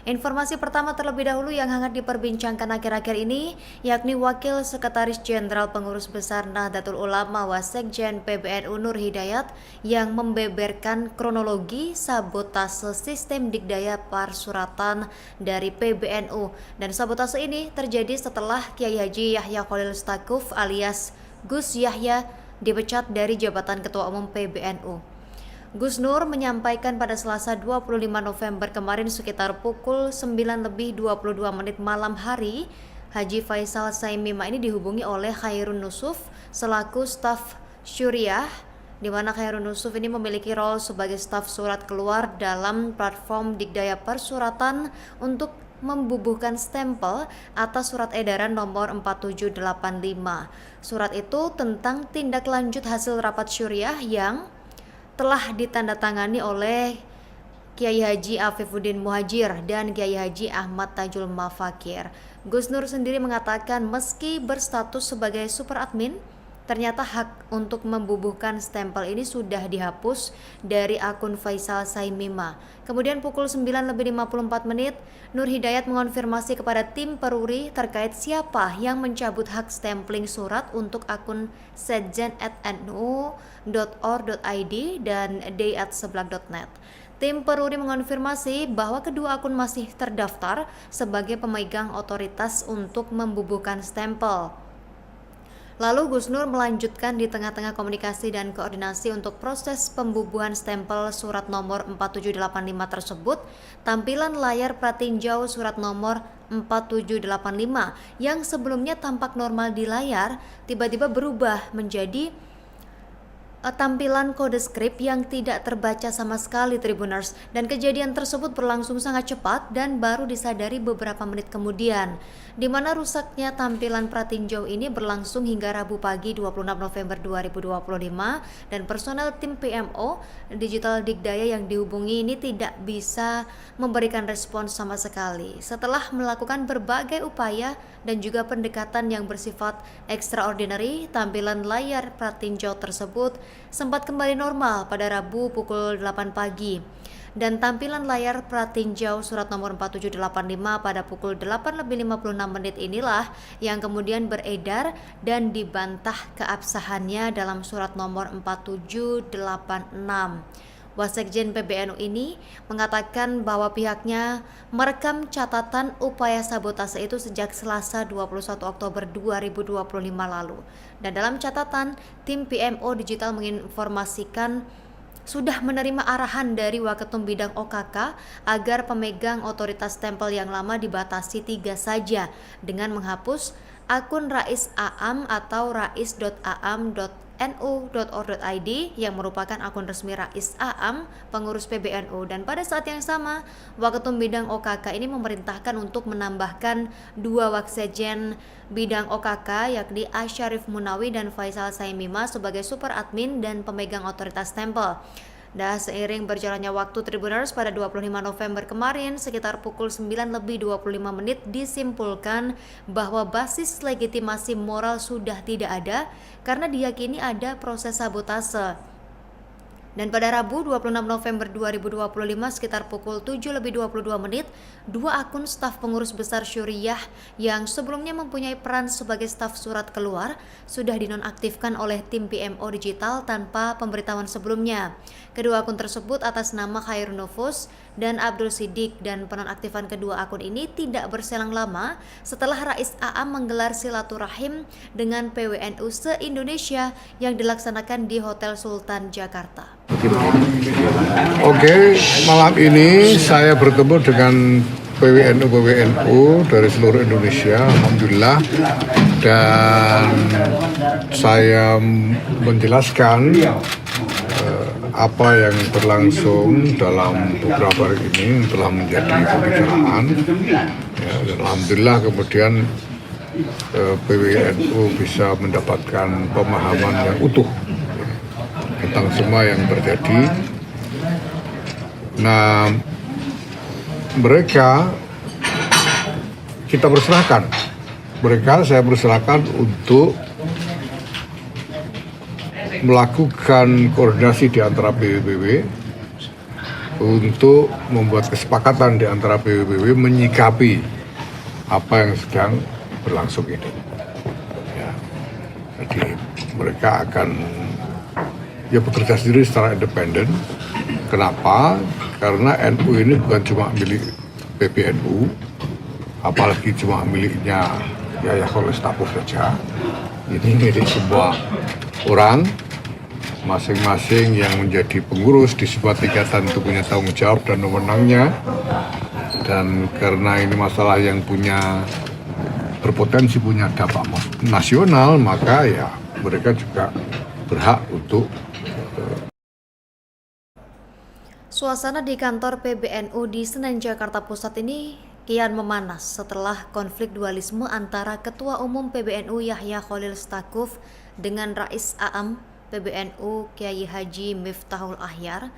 Informasi pertama terlebih dahulu yang hangat diperbincangkan akhir-akhir ini, yakni Wakil Sekretaris Jenderal Pengurus Besar Nahdlatul Ulama Wasekjen PBNU Nur Hidayat yang membeberkan kronologi sabotase sistem Dikdaya Parsuratan dari PBNU. Dan sabotase ini terjadi setelah Kiai Haji Yahya Khalil Stakuf alias Gus Yahya dipecat dari jabatan Ketua Umum PBNU. Gus Nur menyampaikan pada Selasa 25 November kemarin sekitar pukul 9:22 malam hari, Haji Faisal Saimima ini dihubungi oleh Khairun Nusuf selaku staf Syuriah, di mana Khairun Nusuf ini memiliki role sebagai staf surat keluar dalam platform Dikdaya Persuratan untuk membubuhkan stempel atas surat edaran nomor 4785. Surat itu tentang tindak lanjut hasil rapat Syuriah yang telah ditandatangani oleh Kiai Haji Afifuddin Muhajir dan Kiai Haji Ahmad Tajul Mafakir. Gus Nur sendiri mengatakan meski berstatus sebagai super admin, ternyata hak untuk membubuhkan stempel ini sudah dihapus dari akun Faisal Saimima. Kemudian pukul 9:54, Nur Hidayat mengonfirmasi kepada tim Peruri terkait siapa yang mencabut hak stempling surat untuk akun sekjen@nu.or.id dan day@seblak.net. Tim Peruri mengonfirmasi bahwa kedua akun masih terdaftar sebagai pemegang otoritas untuk membubuhkan stempel. Lalu Gus Nur melanjutkan di tengah-tengah komunikasi dan koordinasi untuk proses pembubuhan stempel surat nomor 4785 tersebut, tampilan layar pratinjau surat nomor 4785 yang sebelumnya tampak normal di layar tiba-tiba berubah menjadi tampilan kode skrip yang tidak terbaca sama sekali, Tribuners, dan kejadian tersebut berlangsung sangat cepat dan baru disadari beberapa menit kemudian, di mana rusaknya tampilan pratinjau ini berlangsung hingga Rabu pagi 26 November 2025 dan personel tim PMO Digital Dikdaya yang dihubungi ini tidak bisa memberikan respons sama sekali. Setelah melakukan berbagai upaya dan juga pendekatan yang bersifat extraordinary, tampilan layar pratinjau tersebut sempat kembali normal pada Rabu pukul 8 pagi dan tampilan layar pratinjau surat nomor 4785 pada pukul 8:56 inilah yang kemudian beredar dan dibantah keabsahannya dalam surat nomor 4786. Wasekjen PBNU ini mengatakan bahwa pihaknya merekam catatan upaya sabotase itu sejak Selasa 21 Oktober 2025 lalu. Dan dalam catatan, tim PMO Digital menginformasikan sudah menerima arahan dari Waketum Bidang OKK agar pemegang otoritas stempel yang lama dibatasi 3 saja dengan menghapus akun Rais Aam atau rais.aam.nu.or.id yang merupakan akun resmi Rais Aam, pengurus PBNU. Dan pada saat yang sama, Waketum Bidang OKK ini memerintahkan untuk menambahkan 2 Waksekjen Bidang OKK yakni Asyarif Munawi dan Faisal Saimima sebagai super admin dan pemegang otoritas stempel. Dan seiring berjalannya waktu, Tribuners, pada 25 November kemarin sekitar pukul 9:25 disimpulkan bahwa basis legitimasi moral sudah tidak ada karena diyakini ada proses sabotase. Dan pada Rabu 26 November 2025 sekitar pukul 7:22, 2 akun staf pengurus besar Syuriah yang sebelumnya mempunyai peran sebagai staf surat keluar sudah dinonaktifkan oleh tim PMO Digital tanpa pemberitahuan sebelumnya. Kedua akun tersebut atas nama Khairun Nufus dan Abdul Siddiq, dan penonaktifan kedua akun ini tidak berselang lama setelah Rais Aam menggelar silaturahim dengan PWNU se-Indonesia yang dilaksanakan di Hotel Sultan Jakarta. Oke, malam ini saya bertemu dengan PWNU dari seluruh Indonesia, alhamdulillah, dan saya menjelaskan apa yang berlangsung dalam beberapa hari ini telah menjadi pembicaraan, ya, dan alhamdulillah kemudian PWNU bisa mendapatkan pemahaman yang utuh tentang semua yang terjadi. Nah, saya persilahkan untuk melakukan koordinasi di antara BPW untuk membuat kesepakatan di antara PBBW menyikapi apa yang sedang berlangsung ini. Ya, jadi mereka akan bekerja sendiri secara independen. Kenapa? Karena NU ini bukan cuma milik PBNU, apalagi cuma miliknya Yahya Khalil Stakuf saja. Ini milik semua orang, masing-masing yang menjadi pengurus di sebuah tingkatan itu punya tanggung jawab dan wewenangnya. Dan karena ini masalah yang berpotensi punya dampak nasional, maka ya mereka juga berhak untuk. Suasana di kantor PBNU di Senen, Jakarta Pusat ini kian memanas setelah konflik dualisme antara Ketua Umum PBNU Yahya Khalil Stakuf dengan Rais A'am PBNU Kiai Haji Miftahul Ahyar,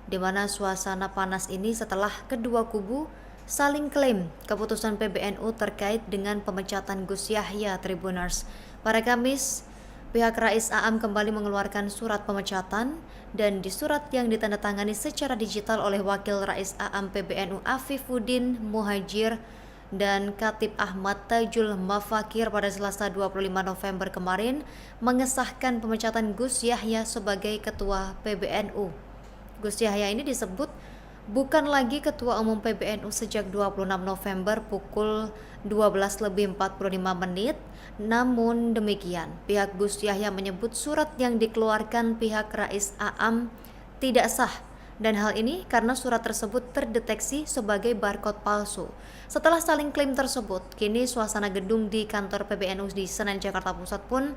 di mana suasana panas ini setelah kedua kubu saling klaim keputusan PBNU terkait dengan pemecatan Gus Yahya Tribuners. Pada Kamis, pihak Rais A'am kembali mengeluarkan surat pemecatan, dan di surat yang ditandatangani secara digital oleh Wakil Rais A'am PBNU Afifuddin Muhajir dan Khatib Ahmad Tajul Mafakir pada Selasa 25 November kemarin mengesahkan pemecatan Gus Yahya sebagai Ketua PBNU. Gus Yahya ini disebut bukan lagi Ketua Umum PBNU sejak 26 November pukul 12:45. Namun demikian, pihak Gus Yahya menyebut surat yang dikeluarkan pihak Rais A'am tidak sah, dan hal ini karena surat tersebut terdeteksi sebagai barcode palsu. Setelah saling klaim tersebut, kini suasana gedung di kantor PBNU di Senen, Jakarta Pusat pun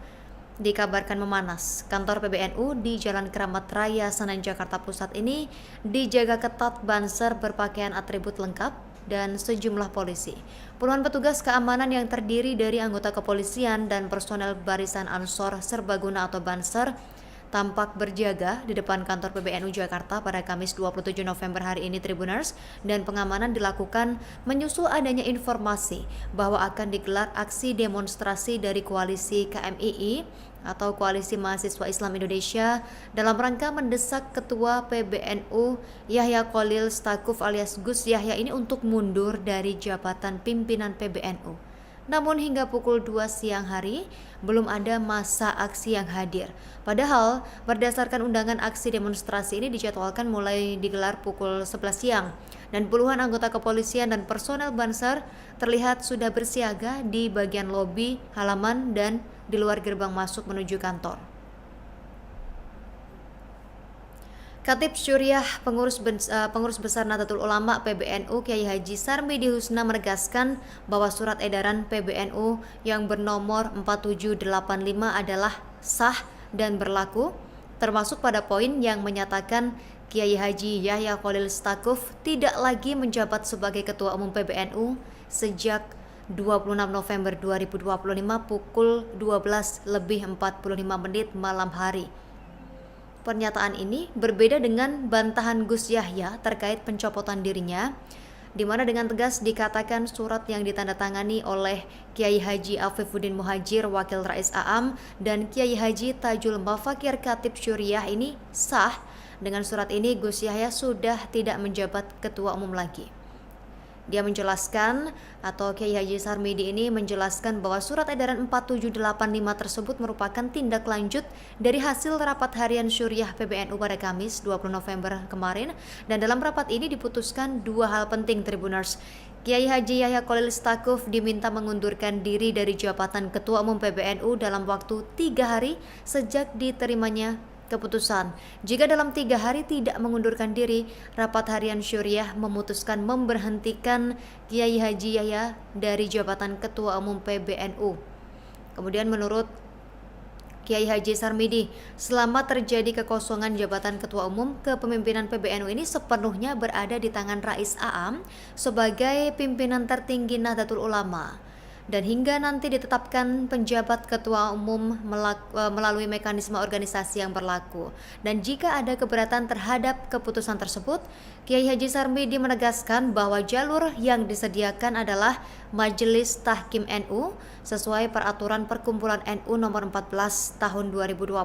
dikabarkan memanas. Kantor PBNU di Jalan Keramat Raya, Senen, Jakarta Pusat ini dijaga ketat banser berpakaian atribut lengkap dan sejumlah polisi. Puluhan petugas keamanan yang terdiri dari anggota kepolisian dan personel Barisan Ansor Serbaguna atau Banser tampak berjaga di depan kantor PBNU Jakarta pada Kamis 27 November hari ini, Tribuners, dan pengamanan dilakukan menyusul adanya informasi bahwa akan digelar aksi demonstrasi dari koalisi KMII atau Koalisi Mahasiswa Islam Indonesia dalam rangka mendesak Ketua PBNU Yahya Khalil Stakuf alias Gus Yahya ini untuk mundur dari jabatan pimpinan PBNU. Namun hingga pukul 2 siang hari belum ada massa aksi yang hadir. Padahal berdasarkan undangan aksi demonstrasi ini dijadwalkan mulai digelar pukul 11 siang, dan puluhan anggota kepolisian dan personel Banser terlihat sudah bersiaga di bagian lobi, halaman, dan di luar gerbang masuk menuju kantor. Khatib Syuriah Pengurus Besar Nahdlatul Ulama PBNU Kiai Haji Sarmidi Husna menegaskan bahwa surat edaran PBNU yang bernomor 4785 adalah sah dan berlaku, termasuk pada poin yang menyatakan Kiai Haji Yahya Khalil Stakuf tidak lagi menjabat sebagai Ketua Umum PBNU sejak 26 November 2025 pukul 12:45 malam hari. Pernyataan ini berbeda dengan bantahan Gus Yahya terkait pencopotan dirinya, di mana dengan tegas dikatakan surat yang ditandatangani oleh Kiai Haji Afifuddin Muhajir, Wakil Rais A'am, dan Kiai Haji Tajul Mafakir, Khatib Syuriah ini sah. Dengan surat ini Gus Yahya sudah tidak menjabat Ketua Umum lagi. Dia menjelaskan, atau Kiai Haji Sarmidi ini menjelaskan bahwa surat edaran 4785 tersebut merupakan tindak lanjut dari hasil rapat harian Syuriah PBNU pada Kamis 20 November kemarin, dan dalam rapat ini diputuskan dua hal penting, Tribuners. Kiai Haji Yahya Khalil Stakuf diminta mengundurkan diri dari jabatan Ketua Umum PBNU dalam waktu 3 hari sejak diterimanya keputusan. Jika dalam 3 hari tidak mengundurkan diri, rapat harian Syuriah memutuskan memberhentikan Kiai Haji Yahya dari jabatan Ketua Umum PBNU. Kemudian menurut Kiai Haji Sarmidi, selama terjadi kekosongan jabatan Ketua Umum, kepemimpinan PBNU ini sepenuhnya berada di tangan Rais A'am sebagai pimpinan tertinggi Nahdlatul Ulama. dan hingga nanti ditetapkan penjabat ketua umum melalui mekanisme organisasi yang berlaku. Dan jika ada keberatan terhadap keputusan tersebut, Kiai Haji Sarmidi menegaskan bahwa jalur yang disediakan adalah Majelis Tahkim NU sesuai peraturan Perkumpulan NU nomor 14 tahun 2025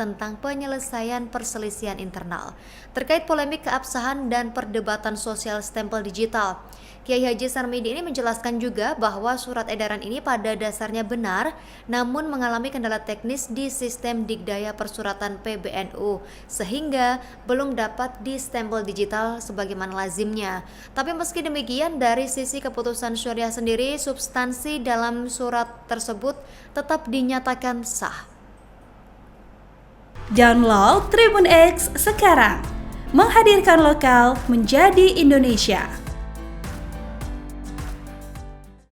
tentang penyelesaian perselisihan internal terkait polemik keabsahan dan perdebatan sosial stempel digital. Kiai Haji Sarmidi ini menjelaskan juga bahwa surat edaran ini pada dasarnya benar, namun mengalami kendala teknis di sistem Digdaya Persuratan PBNU, sehingga belum dapat distempel digital sebagaimana lazimnya. Tapi meski demikian, dari sisi keputusan syariah sendiri, substansi dalam surat tersebut tetap dinyatakan sah. Download Tribun X sekarang, menghadirkan lokal menjadi Indonesia.